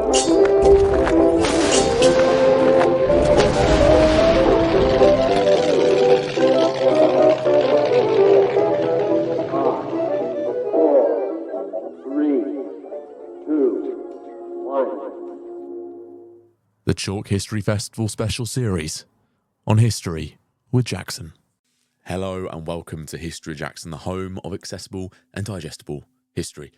The Chalke History Festival special series on history with Jackson. Hello and welcome to History Jackson, the home of accessible and digestible history.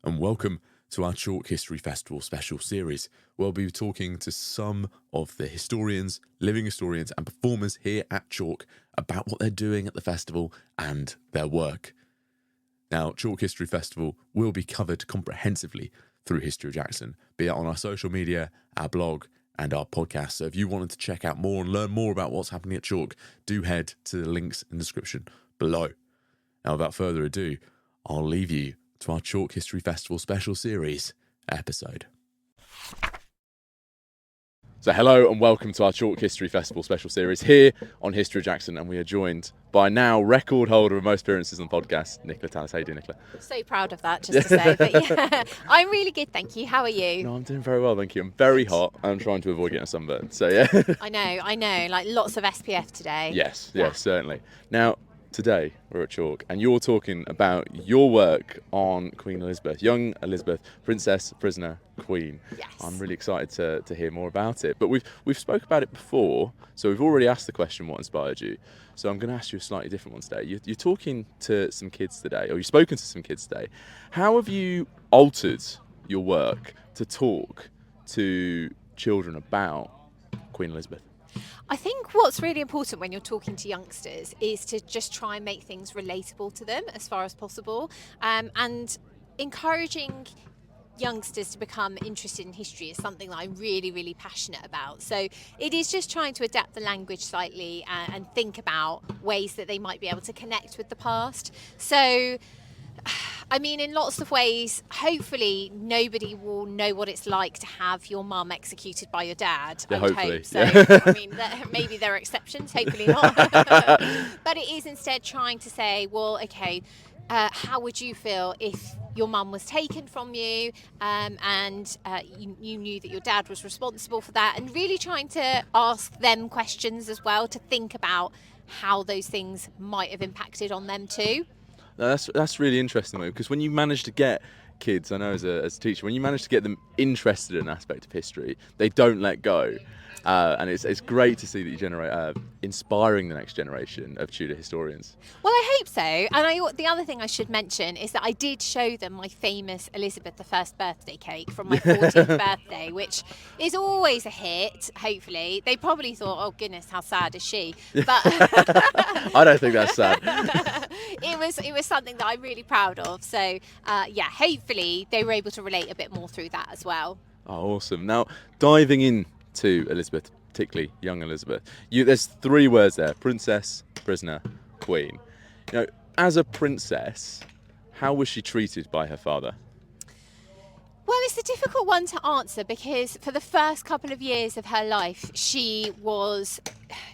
And welcome to our Chalke History Festival special series, where we'll be talking to some of the historians, living historians and performers here at Chalke about what they're doing at the festival and their work. Now, Chalke History Festival will be covered comprehensively through History Jackson, be it on our social media, our blog, and our podcast. So if you wanted to check out more and learn more about what's happening at Chalke, do head to the links in the description below. Now, without further ado, I'll leave you to our Chalke History Festival special series episode. So hello and welcome to our Chalke History Festival special series here on History Jackson, and we are joined by now record holder of most appearances on the podcast, Nicola Tallis. How you doing, Nicola? So proud of that, just to say. But yeah, I'm really good, thank you. How are you? No, I'm doing very well, thank you. I'm very hot. I'm trying to avoid getting a sunburn. So yeah. I know. Like lots of SPF today. Yes, certainly. Now, today we're at Chalke and you're talking about your work on Queen Elizabeth, young Elizabeth, princess, prisoner, queen. Yes. I'm really excited to hear more about it. But we've spoke about it before, so we've already asked the question, what inspired you? So I'm going to ask you a slightly different one today. You're talking to some kids today, or you've spoken to some kids today. How have you altered your work to talk to children about Queen Elizabeth? I think what's really important when you're talking to youngsters is to just try and make things relatable to them as far as possible, and encouraging youngsters to become interested in history is something that I'm really, really passionate about. So it is just trying to adapt the language slightly and think about ways that they might be able to connect with the past. So I mean, in lots of ways, hopefully nobody will know what it's like to have your mum executed by your dad. Yeah, I would hopefully. hope so. Yeah. I mean, maybe there are exceptions, hopefully not. But it is instead trying to say, well, okay, how would you feel if your mum was taken from you, and you knew that your dad was responsible for that, and really trying to ask them questions as well, to think about how those things might have impacted on them too. No, that's really interesting, though, because when you manage to get kids, I know as a teacher, when you manage to get them interested in an aspect of history, they don't let go. And it's great to see that you generate inspiring the next generation of Tudor historians. Well, I hope so. And the other thing I should mention is that I did show them my famous Elizabeth I birthday cake from my 14th birthday, which is always a hit, hopefully. They probably thought, oh goodness, how sad is she? But I don't think that's sad. It was something that I'm really proud of. So hopefully they were able to relate a bit more through that as well. Oh, awesome. Now, diving in to Elizabeth, particularly young Elizabeth, there's three words there: princess, prisoner, queen. You know, as a princess, how was she treated by her father? Well, it's a difficult one to answer, because for the first couple of years of her life, she was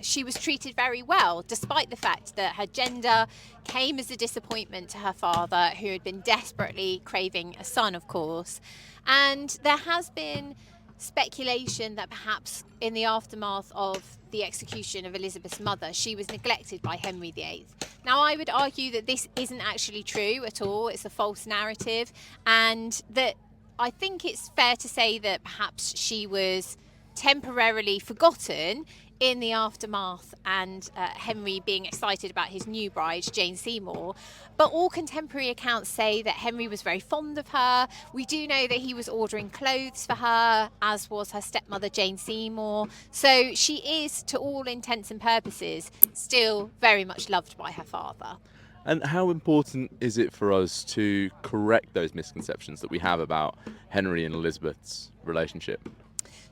treated very well, despite the fact that her gender came as a disappointment to her father, who had been desperately craving a son, of course. And there has been speculation that perhaps in the aftermath of the execution of Elizabeth's mother, she was neglected by Henry VIII. Now, I would argue that this isn't actually true at all. It's a false narrative, and that I think it's fair to say that perhaps she was temporarily forgotten in the aftermath, and Henry being excited about his new bride, Jane Seymour. But all contemporary accounts say that Henry was very fond of her. We do know that he was ordering clothes for her, as was her stepmother, Jane Seymour. So she is, to all intents and purposes, still very much loved by her father. And how important is it for us to correct those misconceptions that we have about Henry and Elizabeth's relationship?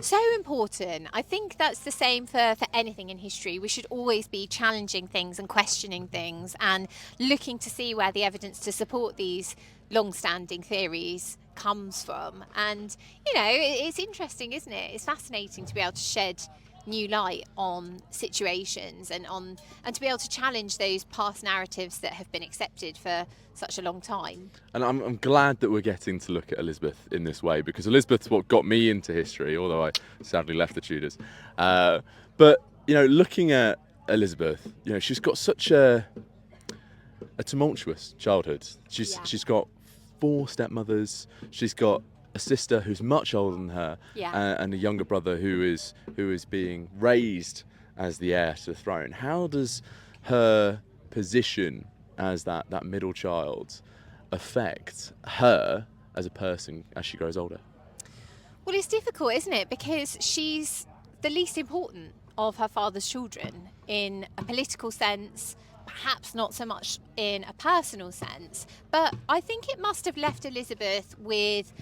So important. I think that's the same for anything in history. We should always be challenging things and questioning things and looking to see where the evidence to support these long-standing theories comes from. And, you know, it's interesting, isn't it? It's fascinating to be able to shed new light on situations and to be able to challenge those past narratives that have been accepted for such a long time. And I'm glad that we're getting to look at Elizabeth in this way, because Elizabeth's what got me into history, although I sadly left the Tudors. But, looking at Elizabeth, she's got such a tumultuous childhood. She's got 4 stepmothers. She's got a sister who's much older than her, and a younger brother who is being raised as the heir to the throne. How does her position as that middle child affect her as a person as she grows older? Well, it's difficult, isn't it? Because she's the least important of her father's children in a political sense, perhaps not so much in a personal sense. But I think it must have left Elizabeth with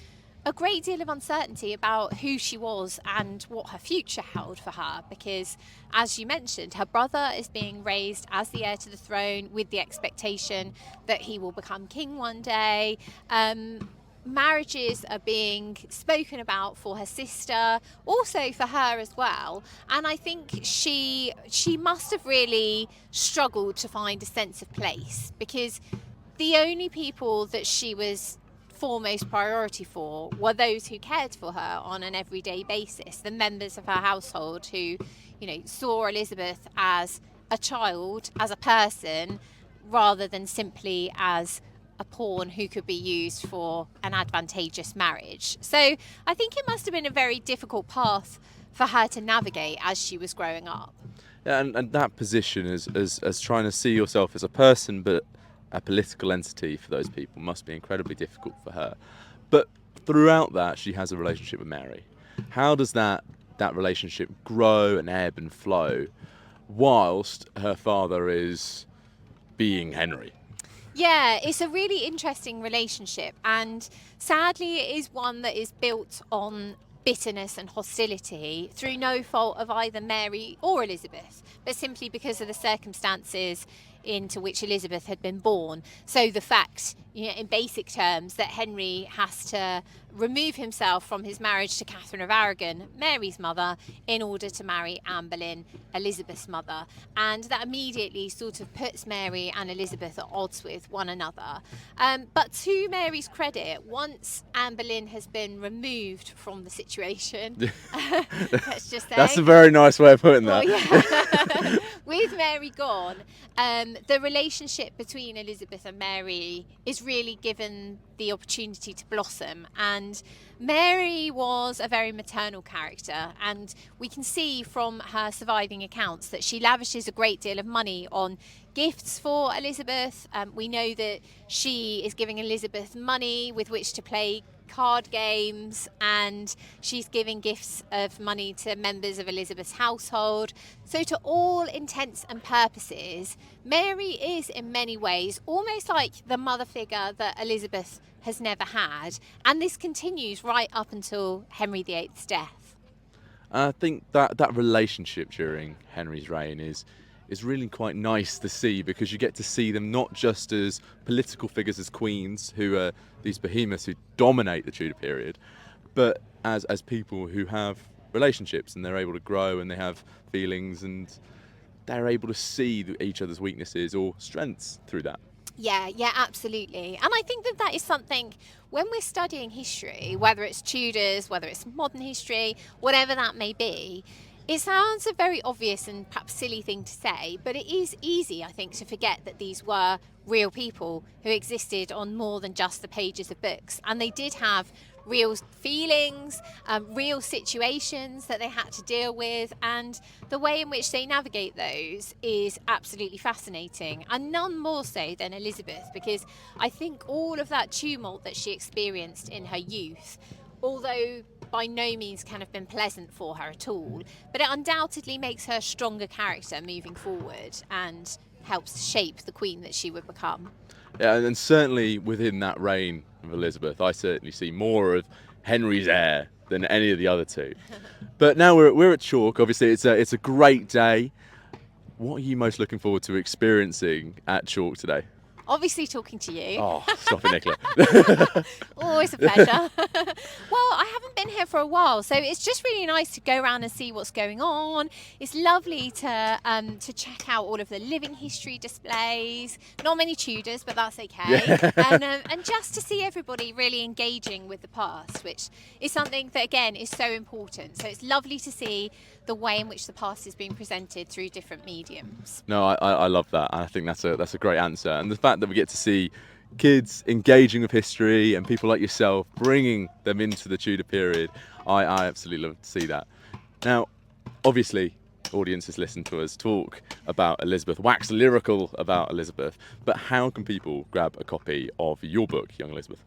a great deal of uncertainty about who she was and what her future held for her, because, as you mentioned, her brother is being raised as the heir to the throne with the expectation that he will become king one day. Marriages are being spoken about for her sister, also for her as well, and I think she must have really struggled to find a sense of place, because the only people that she was foremost priority for were those who cared for her on an everyday basis, the members of her household who, saw Elizabeth as a child, as a person, rather than simply as a pawn who could be used for an advantageous marriage. So I think it must have been a very difficult path for her to navigate as she was growing up. Yeah, and that position as trying to see yourself as a person, but a political entity for those people, must be incredibly difficult for her. But throughout that, she has a relationship with Mary. How does that relationship grow and ebb and flow whilst her father is being Henry? Yeah, it's a really interesting relationship, and sadly it is one that is built on bitterness and hostility through no fault of either Mary or Elizabeth, but simply because of the circumstances into which Elizabeth had been born. So the fact, in basic terms, that Henry has to remove himself from his marriage to Catherine of Aragon, Mary's mother, in order to marry Anne Boleyn, Elizabeth's mother. And that immediately sort of puts Mary and Elizabeth at odds with one another. But to Mary's credit, once Anne Boleyn has been removed from the situation, let's just say... That's a very nice way of putting that. Well, yeah. With Mary gone, the relationship between Elizabeth and Mary is really given the opportunity to blossom, and Mary was a very maternal character, and we can see from her surviving accounts that she lavishes a great deal of money on gifts for Elizabeth. We know that she is giving Elizabeth money with which to play card games, and she's giving gifts of money to members of Elizabeth's household. So to all intents and purposes, Mary is in many ways almost like the mother figure that Elizabeth has never had, and this continues right up until Henry VIII's death. I think that relationship during Henry's reign is really quite nice to see, because you get to see them not just as political figures, as queens, who are these behemoths who dominate the Tudor period, but as people who have relationships, and they're able to grow, and they have feelings, and they're able to see each other's weaknesses or strengths through that. Yeah, absolutely. And I think that is something, when we're studying history, whether it's Tudors, whether it's modern history, whatever that may be, it sounds a very obvious and perhaps silly thing to say, but it is easy, I think, to forget that these were real people who existed on more than just the pages of books. And they did have real feelings, real situations that they had to deal with, and the way in which they navigate those is absolutely fascinating, and none more so than Elizabeth, because I think all of that tumult that she experienced in her youth, although by no means can have been pleasant for her at all, but it undoubtedly makes her a stronger character moving forward and helps shape the queen that she would become. Yeah, and certainly within that reign of Elizabeth, I certainly see more of Henry's heir than any of the other two. But now we're at Chalke. Obviously, it's a great day. What are you most looking forward to experiencing at Chalke today? Obviously talking to you. Oh, stop it, Nicola. Always a pleasure. Well, I haven't been here for a while, so it's just really nice to go around and see what's going on. It's lovely to check out all of the living history displays. Not many Tudors, but that's okay. Yeah. And just to see everybody really engaging with the past, which is something that again is so important. So it's lovely to see the way in which the past is being presented through different mediums. No, I love that. I think that's a great answer. And the fact that we get to see kids engaging with history and people like yourself bringing them into the Tudor period, I absolutely love to see that. Now, obviously, audiences listen to us talk about Elizabeth, wax lyrical about Elizabeth, but how can people grab a copy of your book, Young Elizabeth?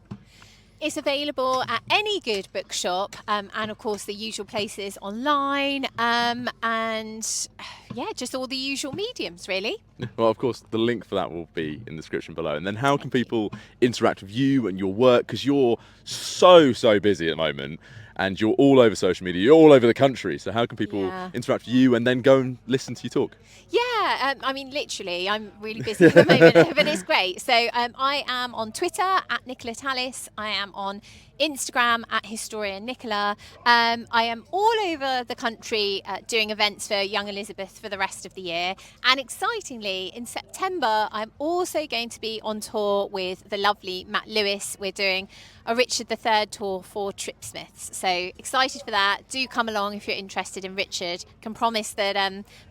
It's available at any good bookshop, and of course the usual places online, and yeah, just all the usual mediums really. Well, of course, the link for that will be in the description below. And then how can people interact with you and your work? Because you're so busy at the moment and you're all over social media, you're all over the country. So how can people interact with you and then go and listen to you talk? Yeah, I mean, literally, I'm really busy at the moment, but it's great. So I am on Twitter at Nicola Tallis. I am on Instagram at Historian Nicola. I am all over the country doing events for Young Elizabeth for the rest of the year. And excitingly, in September, I'm also going to be on tour with the lovely Matt Lewis. We're doing a Richard III tour for Tripsmiths. So excited for that. Do come along if you're interested in Richard. Can promise that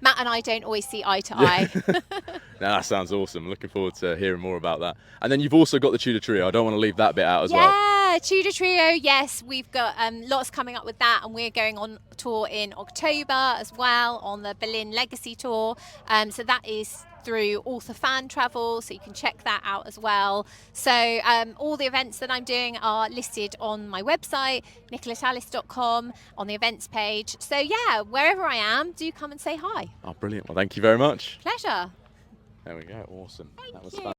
Matt and I don't always see eye to eye. No, that sounds awesome. Looking forward to hearing more about that. And then you've also got the Tudor Trio. I don't want to leave that bit out as well. Yeah, Tudor Trio, yes. We've got lots coming up with that, and we're going on tour in October as well on the Berlin Legacy Tour. So that is through Author Fan Travel, so you can check that out as well. So all the events that I'm doing are listed on my website, nicolatallis.com, on the events page. So yeah, wherever I am, do come and say hi. Oh, brilliant. Well, thank you very much. Pleasure. There we go. Awesome. That was you. fun.